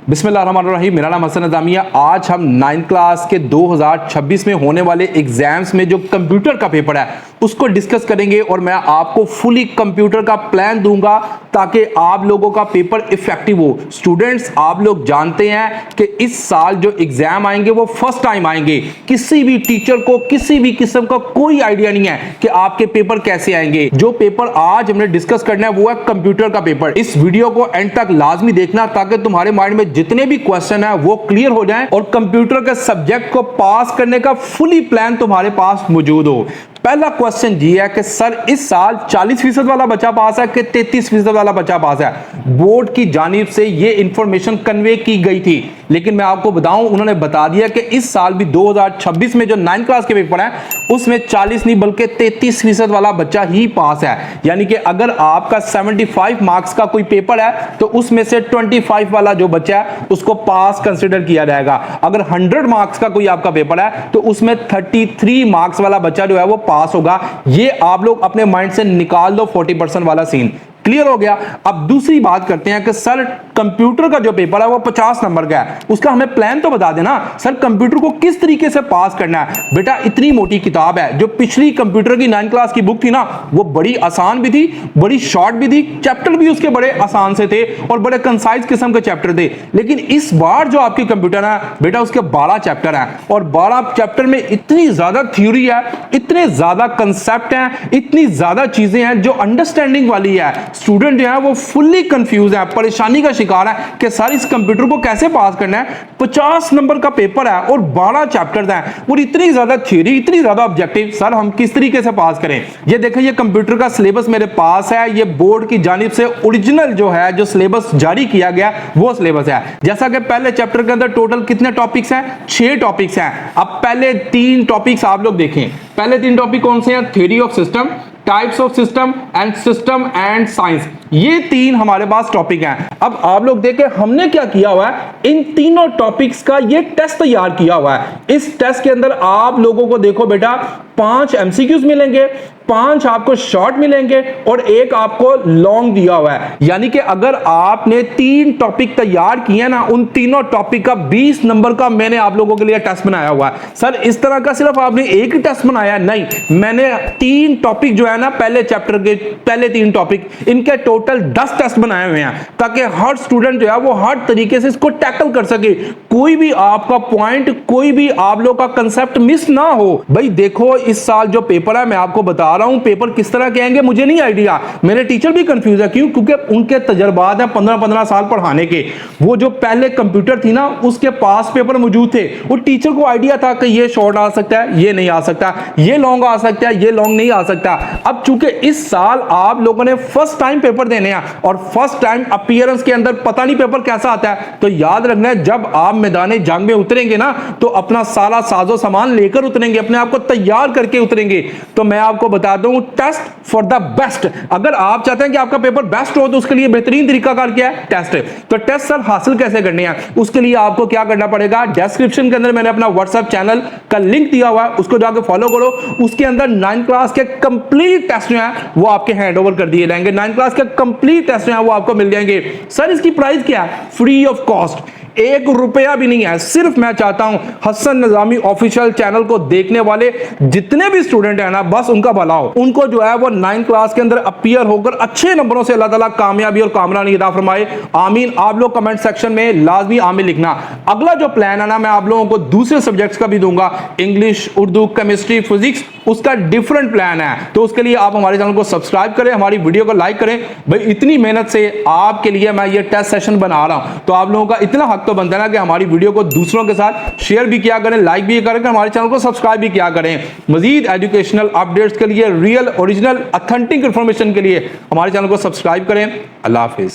बिस्मिल्लाहिर्रहमानिर्रहीम। मेरा नाम हसन नज़ामिया। आज हम 9th क्लास के 2026 में होने वाले एग्जाम्स में जो कंप्यूटर का पेपर है उसको डिस्कस करेंगे और मैं आपको फुली कंप्यूटर का प्लान दूंगा ताकि आप लोगों का पेपर इफेक्टिव हो। स्टूडेंट्स, आप लोग जानते हैं कि इस साल जो एग्जाम आएंगे वो फर्स्ट टाइम आएंगे। किसी भी टीचर को किसी भी किस्म का कोई आइडिया नहीं है कि आपके पेपर कैसे आएंगे। जो पेपर आज हमने डिस्कस करना है वो है कंप्यूटर का पेपर। इस वीडियो को एंड तक लाजमी देखना ताकि तुम्हारे माइंड में जितने भी क्वेश्चन है वो क्लियर हो जाएं और कंप्यूटर के सब्जेक्ट को पास करने का फुली प्लान तुम्हारे पास मौजूद हो। पहला क्वेश्चन ये है कि सर इस साल 40% वाला बच्चा पास है कि 33% वाला बच्चा पास है। बोर्ड की जानिब से ये इंफॉर्मेशन कन्वे की गई थी, लेकिन मैं आपको बताऊं उन्होंने बता दिया कि इस साल भी 2026 में जो 9th क्लास के पेपर है उसमें 40 नहीं बल्कि 33% वाला बच्चा ही पास है। यानी कि अगर आपका 75 मार्क्स का कोई पेपर है तो उसमें से 25 वाला जो बच्चा है उसको पास कंसिडर किया जाएगा। अगर 100 मार्क्स का कोई आपका पेपर है तो उसमें 33 मार्क्स वाला बच्चा जो है वो पास होगा। ये आप लोग अपने माइंड से निकाल दो 40% वाला सीन। क्लियर हो गया। अब दूसरी बात करते हैं कि सर कंप्यूटर का जो पेपर है वो 50 नंबर का है, उसका हमें प्लान तो बता देना। सर कंप्यूटर को किस तरीके से पास करना है? बेटा इतनी मोटी किताब है। जो पिछली कंप्यूटर की 9th क्लास की बुक थी ना वो बड़ी आसान भी थी, बड़ी शॉर्ट भी थी, चैप्टर भी उसके बड़े आसान से थे और बड़े कंसाइज किस्म के चैप्टर थे। लेकिन इस बार जो आपकी कंप्यूटर है बेटा उसके 12 चैप्टर हैं और 12 चैप्टर में इतनी ज्यादा थ्योरी है, इतने ज्यादा कंसेप्ट हैं, इतनी ज्यादा चीजें हैं जो अंडरस्टैंडिंग वाली है। स्टूडेंट जो है वो फुल्ली कंफ्यूज है, परेशानी का शिकार है कि सर इस कंप्यूटर को कैसे पास करना है। 50 नंबर का पेपर है और 12 चैप्टर्स हैं और इतनी ज्यादा थ्योरी, इतनी ज्यादा ऑब्जेक्टिव। सर हम किस तरीके से पास करें? ये देखिए ये कंप्यूटर का सिलेबस मेरे पास है। ये बोर्ड की जानिब से ओरिजिनल जो है जो सिलेबस जारी किया गया वो सिलेबस है। जैसा कि पहले चैप्टर के अंदर टोटल कितने टॉपिक्स हैं? 6 टॉपिक्स हैं। अब पहले 3 टॉपिक्स आप लोग देखें। पहले 3 टॉपिक कौन से हैं? Theory of system, types of system and science. ये 3 हमारे पास टॉपिक हैं। अब आप लोग देखें हमने क्या किया हुआ है, इन तीनों टॉपिक्स का ये टेस्ट तैयार किया हुआ है। इस टेस्ट के अंदर आप लोगों को देखो बेटा 5 MCQs मिलेंगे, 5 आपको शॉर्ट मिलेंगे और 1 आपको लॉन्ग दिया हुआ है। यानी कि अगर आपने 3 टॉपिक तैयार किए ना, उन तीनों टॉपिक का 20 नंबर का मैंने आप लोगों के लिए टेस्ट बनाया हुआ है। सर इस तरह का सिर्फ आपने एक ही टेस्ट बनाया? नहीं, मैंने 3 टॉपिक जो है ना पहले चैप्टर के पहले 3 टॉपिक इनके टोटल 10 टेस्ट बनाए हुए हैं ताकि हर स्टूडेंट जो है वो हर तरीके से इसको टैकल कर सके। कोई भी आपका पॉइंट, कोई भी आप लोग का कंसेप्ट मिस ना हो। भाई देखो इस साल जो पेपर है मैं आपको बता रहा हूं पेपर किस तरह के आएंगे मुझे नहीं आइडिया। मेरे टीचर भी कंफ्यूज है। क्यों? क्योंकि उनके तजर्बात हैं 15-15 साल पढ़ाने के। वो जो पहले कंप्यूटर थी ना उसके पास पेपर मौजूद थे। वो टीचर को आइडिया था कि ये शॉर्ट आ सकता है, ये नहीं आ सकता, ये लॉन्ग आ सकता है, ये लॉन्ग नहीं आ सकता। अब चूंकि इस साल आप लोगों ने फर्स्ट टाइम पेपर देने हैं और फर्स्ट टाइम अपीयरेंस के अंदर पता नहीं पेपर कैसा आता है, तो याद रखना है जब आप मैदान जंग में उतरेंगे ना तो अपना सारा साजो सामान लेकर उतरेंगे, अपने आप को तैयार करके उतरेंगे। तो मैं आपको बता दूं टेस्ट फॉर द बेस्ट। अगर आप चाहते हैं कि आपका पेपर बेस्ट हो तो उसके लिए बेहतरीन तरीका कार क्या है? टेस्ट। तो टेस्ट सर हासिल कैसे करने हैं उसके लिए आपको क्या करना पड़ेगा? डिस्क्रिप्शन के अंदर मैंने अपना व्हाट्सएप चैनल का लिंक दिया हुआ है, उसको जाकर फॉलो करो। उसके अंदर 9th क्लास के कंप्लीट टेस्ट जो है वो आपके हैंड ओवर कर दिए जाएंगे। 9th क्लास के कंप्लीट टेस्ट जो है वो आपको मिल जाएंगे। सर इसकी प्राइस क्या है? फ्री ऑफ कॉस्ट, 1 रुपया भी नहीं है। सिर्फ मैं चाहता हूं हसन नज़ामी ऑफिशियल चैनल को देखने वाले जितने भी स्टूडेंट हैं ना बस उनका भला हो। उनको जो है वो 9th क्लास के अंदर अपीयर होकर अच्छे नंबरों से अल्लाह ताला कामयाबी और कामरानी अता फरमाए। आमीन। आप लोग कमेंट सेक्शन में लाजमी आमीन लिखना। अगला जो प्लान है ना मैं आप लोगों को दूसरे सब्जेक्ट्स का भी दूंगा, इंग्लिश, उर्दू, केमिस्ट्री, फिजिक्स, उसका डिफरेंट प्लान है। तो उसके लिए आप हमारे चैनल को सब्सक्राइब करें, हमारी वीडियो को लाइक करें। भाई इतनी मेहनत से आपके लिए मैं ये टेस्ट सेशन बना रहा हूं तो आप लोगों का इतना हक तो बनता है ना कि हमारी वीडियो को दूसरों के साथ शेयर भी किया करें, लाइक भी करें, हमारे चैनल को सब्सक्राइब भी किया करें। मजीद एजुकेशनल अपडेट्स के लिए, रियल ओरिजिनल ऑथेंटिक इंफॉर्मेशन के लिए हमारे चैनल को सब्सक्राइब करें। अल्लाह हाफिज।